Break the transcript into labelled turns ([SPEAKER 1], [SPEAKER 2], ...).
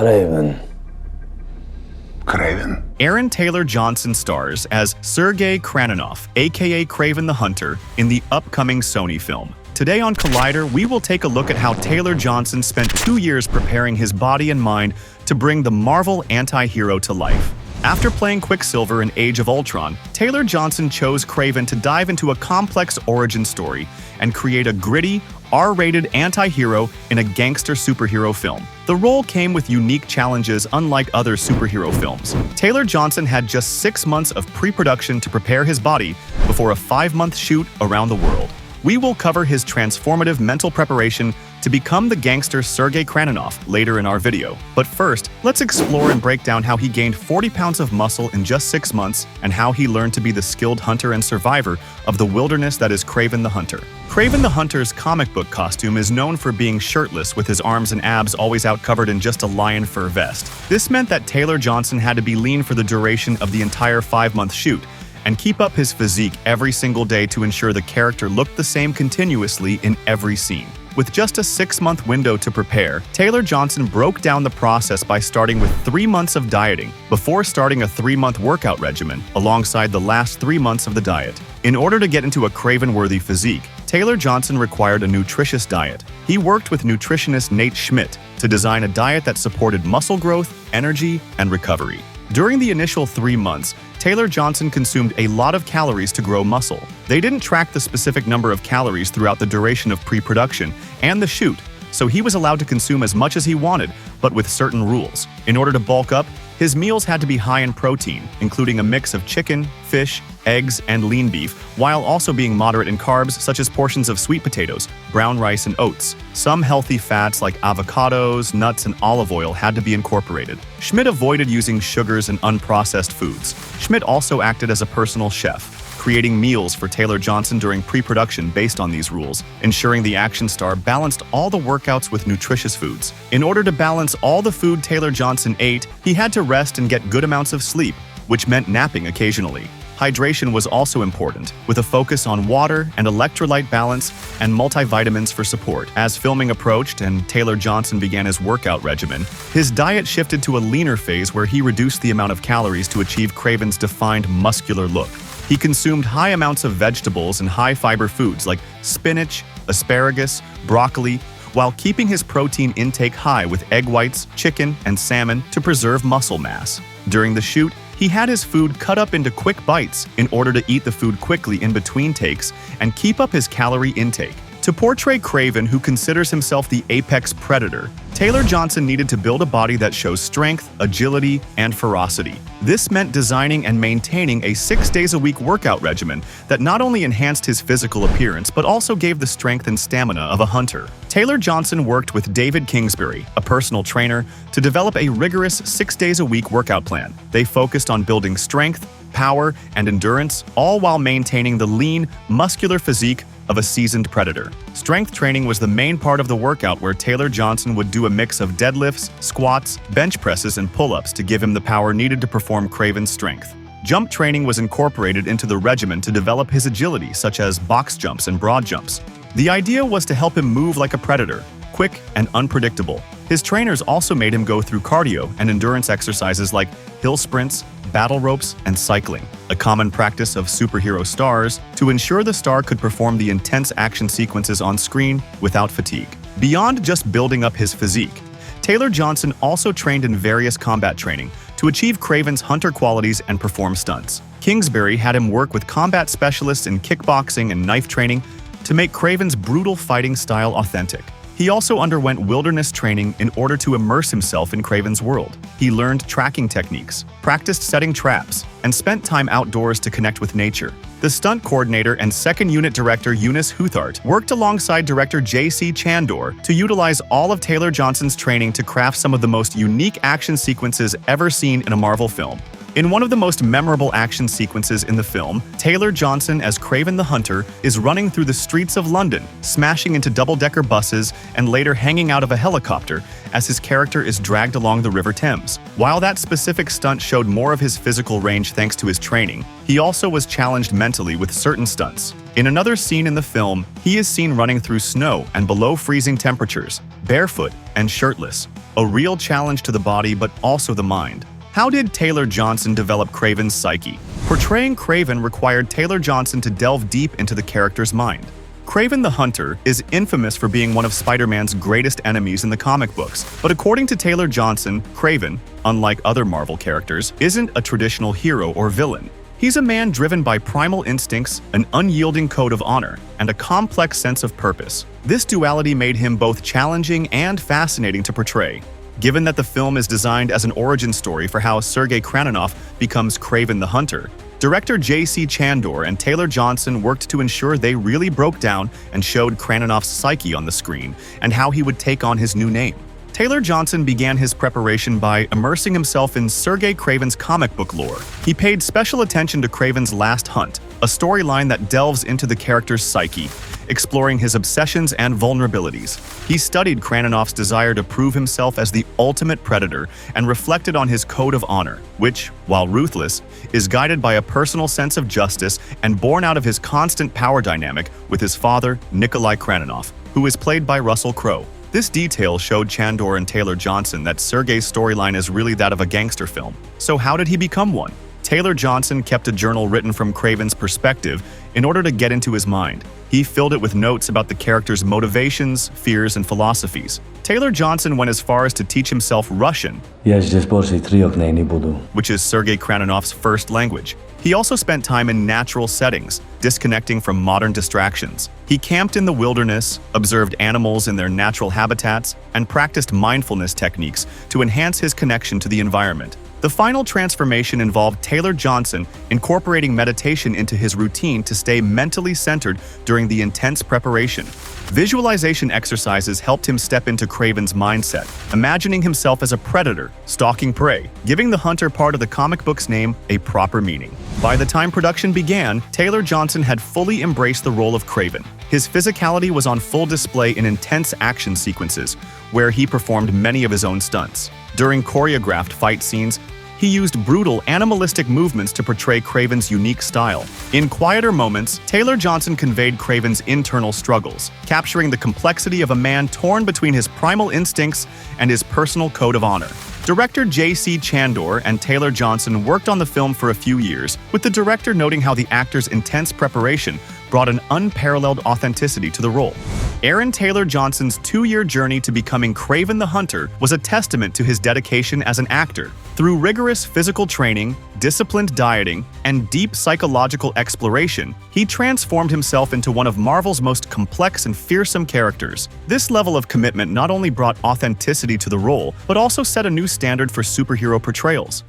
[SPEAKER 1] Kraven.
[SPEAKER 2] Kraven.
[SPEAKER 3] Aaron Taylor Johnson stars as Sergei Kraninoff, aka Kraven the Hunter, in the upcoming Sony film. Today on Collider, we will take a look at how Taylor Johnson spent 2 years preparing his body and mind to bring the Marvel anti-hero to life. After playing Quicksilver in Age of Ultron, Taylor Johnson chose Kraven to dive into a complex origin story and create a gritty, R-rated anti-hero in a gangster superhero film. The role came with unique challenges unlike other superhero films. Taylor Johnson had just 6 months of pre-production to prepare his body before a 5-month shoot around the world. We will cover his transformative mental preparation to become the gangster Sergei Kraninoff later in our video. But first, let's explore and break down how he gained 40 pounds of muscle in just 6 months and how he learned to be the skilled hunter and survivor of the wilderness that is Kraven the Hunter. Kraven the Hunter's comic book costume is known for being shirtless with his arms and abs always out covered in just a lion fur vest. This meant that Taylor Johnson had to be lean for the duration of the entire 5-month shoot and keep up his physique every single day to ensure the character looked the same continuously in every scene. With just a 6-month window to prepare, Taylor Johnson broke down the process by starting with 3 months of dieting before starting a 3-month workout regimen alongside the last 3 months of the diet. In order to get into a Kraven-worthy physique, Taylor Johnson required a nutritious diet. He worked with nutritionist Nate Schmidt to design a diet that supported muscle growth, energy, and recovery. During the initial 3 months, Taylor Johnson consumed a lot of calories to grow muscle. They didn't track the specific number of calories throughout the duration of pre-production and the shoot, so he was allowed to consume as much as he wanted, but with certain rules. In order to bulk up, his meals had to be high in protein, including a mix of chicken, fish, eggs, and lean beef, while also being moderate in carbs such as portions of sweet potatoes, brown rice, and oats. Some healthy fats like avocados, nuts, and olive oil had to be incorporated. Schmidt avoided using sugars and unprocessed foods. Schmidt also acted as a personal chef, creating meals for Taylor Johnson during pre-production based on these rules, ensuring the action star balanced all the workouts with nutritious foods. In order to balance all the food Taylor Johnson ate, he had to rest and get good amounts of sleep, which meant napping occasionally. Hydration was also important, with a focus on water and electrolyte balance and multivitamins for support. As filming approached and Taylor Johnson began his workout regimen, his diet shifted to a leaner phase where he reduced the amount of calories to achieve Kraven's defined muscular look. He consumed high amounts of vegetables and high-fiber foods like spinach, asparagus, broccoli, while keeping his protein intake high with egg whites, chicken, and salmon to preserve muscle mass. During the shoot, he had his food cut up into quick bites in order to eat the food quickly in between takes and keep up his calorie intake. To portray Kraven, who considers himself the apex predator, Taylor Johnson needed to build a body that shows strength, agility, and ferocity. This meant designing and maintaining a 6-days-a-week workout regimen that not only enhanced his physical appearance but also gave the strength and stamina of a hunter. Taylor Johnson worked with David Kingsbury, a personal trainer, to develop a rigorous 6-days-a-week workout plan. They focused on building strength, power, and endurance, all while maintaining the lean, muscular physique of a seasoned predator. Strength training was the main part of the workout, where Taylor Johnson would do a mix of deadlifts, squats, bench presses, and pull-ups to give him the power needed to perform Kraven's strength. Jump training was incorporated into the regimen to develop his agility, such as box jumps and broad jumps. The idea was to help him move like a predator, quick and unpredictable. His trainers also made him go through cardio and endurance exercises like hill sprints, battle ropes, and cycling, a common practice of superhero stars, to ensure the star could perform the intense action sequences on screen without fatigue. Beyond just building up his physique, Taylor Johnson also trained in various combat training to achieve Kraven's hunter qualities and perform stunts. Kingsbury had him work with combat specialists in kickboxing and knife training to make Kraven's brutal fighting style authentic. He also underwent wilderness training in order to immerse himself in Kraven's world. He learned tracking techniques, practiced setting traps, and spent time outdoors to connect with nature. The stunt coordinator and second unit director Eunice Huthart worked alongside director J.C. Chandor to utilize all of Taylor Johnson's training to craft some of the most unique action sequences ever seen in a Marvel film. In one of the most memorable action sequences in the film, Taylor Johnson as Kraven the Hunter is running through the streets of London, smashing into double-decker buses and later hanging out of a helicopter as his character is dragged along the River Thames. While that specific stunt showed more of his physical range thanks to his training, he also was challenged mentally with certain stunts. In another scene in the film, he is seen running through snow and below freezing temperatures, barefoot and shirtless. a real challenge to the body but also the mind. How did Taylor Johnson develop Kraven's psyche? Portraying Kraven required Taylor Johnson to delve deep into the character's mind. Kraven the Hunter is infamous for being one of Spider-Man's greatest enemies in the comic books, but according to Taylor Johnson, Kraven, unlike other Marvel characters, isn't a traditional hero or villain. He's a man driven by primal instincts, an unyielding code of honor, and a complex sense of purpose. This duality made him both challenging and fascinating to portray. Given that the film is designed as an origin story for how Sergei Kraninoff becomes Kraven the Hunter, director J.C. Chandor and Taylor Johnson worked to ensure they really broke down and showed Kraninoff's psyche on the screen and how he would take on his new name. Taylor Johnson began his preparation by immersing himself in Sergei Kraven's comic book lore. He paid special attention to Kraven's Last Hunt, a storyline that delves into the character's psyche, exploring his obsessions and vulnerabilities. He studied Kraninoff's desire to prove himself as the ultimate predator and reflected on his code of honor, which, while ruthless, is guided by a personal sense of justice and born out of his constant power dynamic with his father, Nikolai Kraninoff, who is played by Russell Crowe. This detail showed Chandor and Taylor Johnson that Sergei's storyline is really that of a gangster film. So how did he become one? Taylor Johnson kept a journal written from Kraven's perspective in order to get into his mind. He filled it with notes about the character's motivations, fears, and philosophies. Taylor Johnson went as far as to teach himself Russian, which is Sergei Kraninoff's first language. He also spent time in natural settings, disconnecting from modern distractions. He camped in the wilderness, observed animals in their natural habitats, and practiced mindfulness techniques to enhance his connection to the environment. The final transformation involved Taylor Johnson incorporating meditation into his routine to stay mentally centered during the intense preparation. Visualization exercises helped him step into Kraven's mindset, imagining himself as a predator, stalking prey, giving the hunter part of the comic book's name a proper meaning. By the time production began, Taylor Johnson had fully embraced the role of Kraven. His physicality was on full display in intense action sequences, where he performed many of his own stunts. During choreographed fight scenes, he used brutal, animalistic movements to portray Kraven's unique style. In quieter moments, Taylor Johnson conveyed Kraven's internal struggles, capturing the complexity of a man torn between his primal instincts and his personal code of honor. Director J.C. Chandor and Taylor Johnson worked on the film for a few years, with the director noting how the actor's intense preparation brought an unparalleled authenticity to the role. Aaron Taylor Johnson's 2-year journey to becoming Kraven the Hunter was a testament to his dedication as an actor. Through rigorous physical training, disciplined dieting, and deep psychological exploration, he transformed himself into one of Marvel's most complex and fearsome characters. This level of commitment not only brought authenticity to the role, but also set a new standard for superhero portrayals.